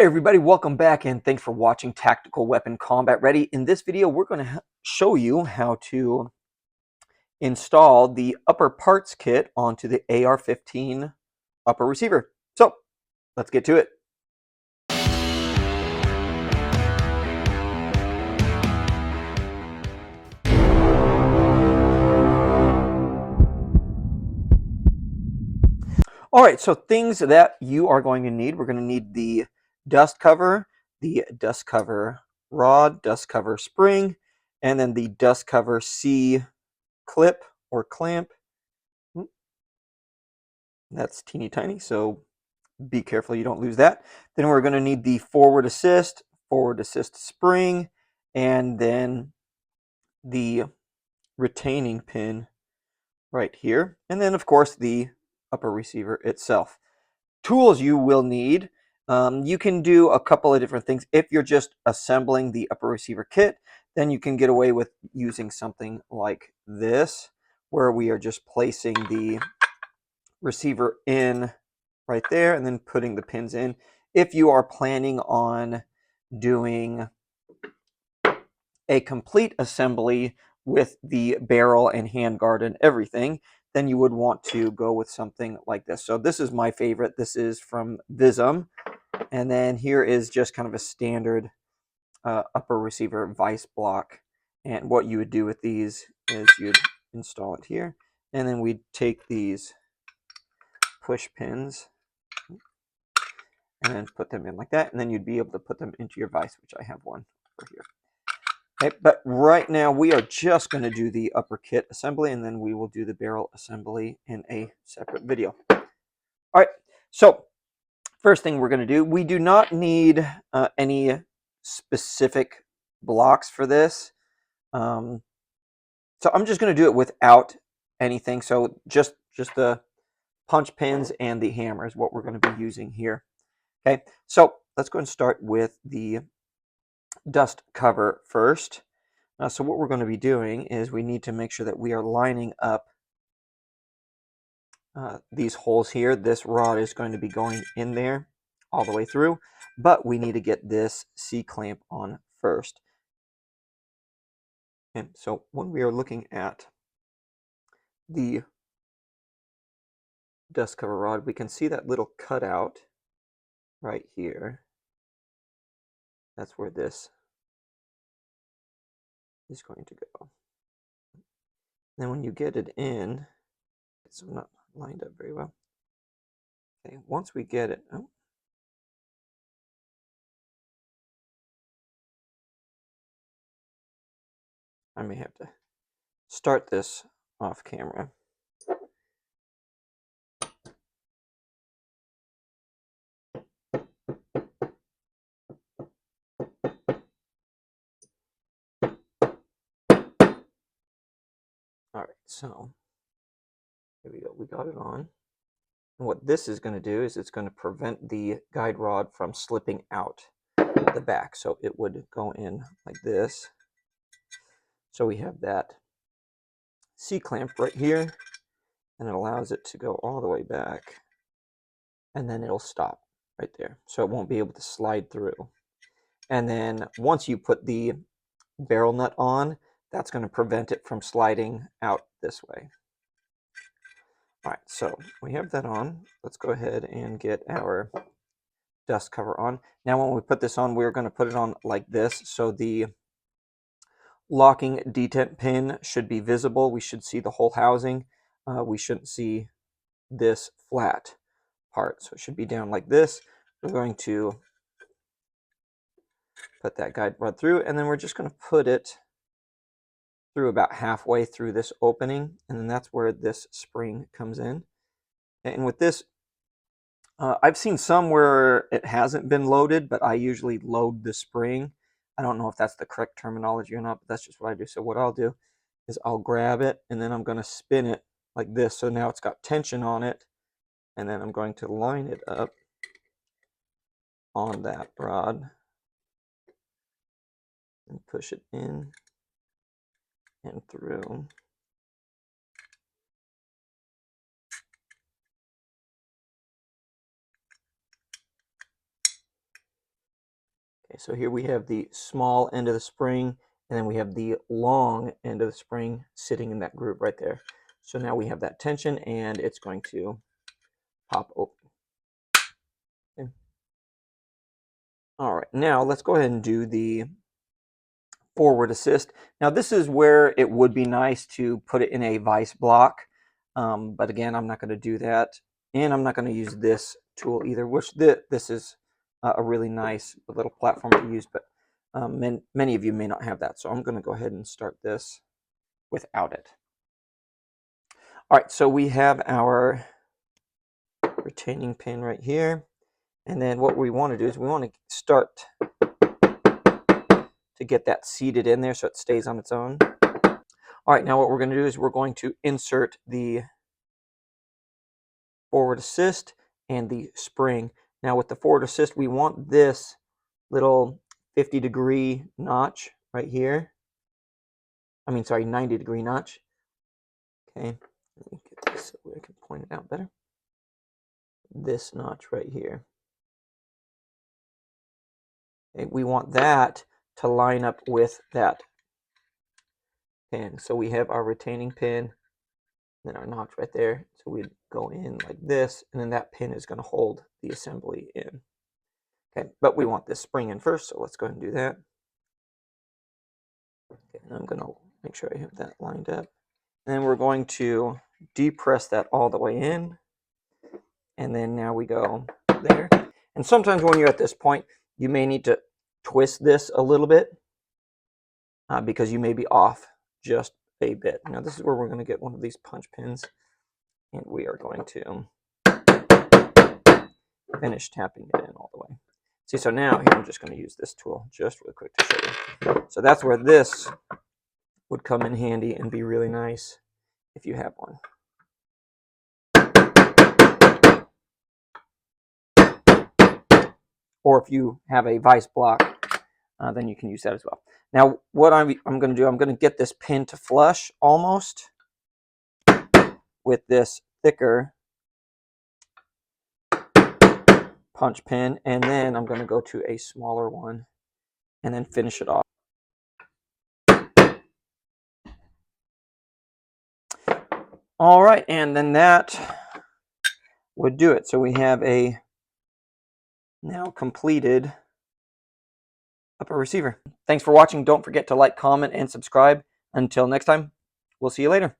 Hey everybody, welcome back and thanks for watching Tactical Weapon Combat Ready. In this video, we're going to show you how to install the upper parts kit onto the AR-15 upper receiver. So, let's get to it. All right, so things that you are going to need. We're going to need the dust cover rod, dust cover spring, and then the dust cover C clip or clamp. That's teeny tiny, so be careful you don't lose that. Then we're going to need the forward assist spring, and then the retaining pin right here. And then, of course, the upper receiver itself. Tools you will need. You can do a couple of different things. If you're just assembling the upper receiver kit, then you can get away with using something like this, where we are just placing the receiver in right there and then putting the pins in. If you are planning on doing a complete assembly with the barrel and handguard and everything, then you would want to go with something like this. So this is my favorite. This is from Visum. And then here is just kind of a standard upper receiver vice block. And what you would do with these is you'd install it here. And then we'd take these push pins and then put them in like that, and then you'd be able to put them into your vise, which I have one over here. Okay, but right now we are just going to do the upper kit assembly, and then we will do the barrel assembly in a separate video. All right, so first thing we're going to do, we do not need any specific blocks for this. So I'm just going to do it without anything. So just the punch pins and the hammer is what we're going to be using here. Okay, so let's go and start with the dust cover first. So what we're going to be doing is we need to make sure that we are lining up these holes here. This rod is going to be going in there all the way through, but we need to get this C-clamp on first. And so when we are looking at the dust cover rod, we can see that little cutout right here. That's where this is going to go. Then when you get it in, it's not lined up very well. Okay, once we get it, I may have to start this off camera. All right, so here we go. We got it on. And what this is going to do is it's going to prevent the guide rod from slipping out the back. So it would go in like this. So we have that C-clamp right here, and it allows it to go all the way back, and then it'll stop right there. So it won't be able to slide through. And then once you put the barrel nut on, that's going to prevent it from sliding out this way. All right, so we have that on. Let's go ahead and get our dust cover on. Now when we put this on, we're going to put it on like this, so the locking detent pin should be visible. We should see the whole housing. We shouldn't see this flat part, so it should be down like this. We're going to put that guide rod through, and then we're just going to put it through about halfway through this opening, and then that's where this spring comes in. And with this, I've seen some where it hasn't been loaded, but I usually load the spring. I don't know if that's the correct terminology or not, but that's just what I do. So what I'll do is I'll grab it, and then I'm going to spin it like this. So now it's got tension on it, and then I'm going to line it up on that rod and push it in and through. So here we have the small end of the spring, and then we have the long end of the spring sitting in that groove right there. So now we have that tension, and it's going to pop open. Okay. All right, now let's go ahead and do the forward assist. Now this is where it would be nice to put it in a vise block, but again, I'm not going to do that, and I'm not going to use this tool either, which this is a really nice little platform to use, but many of you may not have that, so I'm going to go ahead and start this without it. All right, so we have our retaining pin right here, and then what we want to do is we want to start to get that seated in there so it stays on its own. All right, now what we're going to do is we're going to insert the forward assist and the spring. Now with the forward assist, we want this little 50-degree notch right here. I mean, sorry, 90-degree notch. Okay, let me get this so I can point it out better. This notch right here. Okay, we want that to line up with that pin. So we have our retaining pin, then our notch right there. So we go in like this, and then that pin is going to hold the assembly in. Okay, but we want this spring in first, so let's go ahead and do that. Okay, and I'm going to make sure I have that lined up. And then we're going to depress that all the way in. And then now we go there. And sometimes when you're at this point, you may need to twist this a little bit because you may be off just a bit. Now this is where we're going to get one of these punch pins, and we are going to finish tapping it in all the way. See, so now here I'm just going to use this tool just really quick to show you. So that's where this would come in handy and be really nice if you have one. Or if you have a vise block, then you can use that as well. Now what I'm going to do, I'm going to get this pin to flush almost with this thicker punch pin, and then I'm going to go to a smaller one and then finish it off. All right, and then that would do it. So we have a now completed upper receiver. Thanks for watching. Don't forget to like, comment, and subscribe. Until next time, we'll see you later.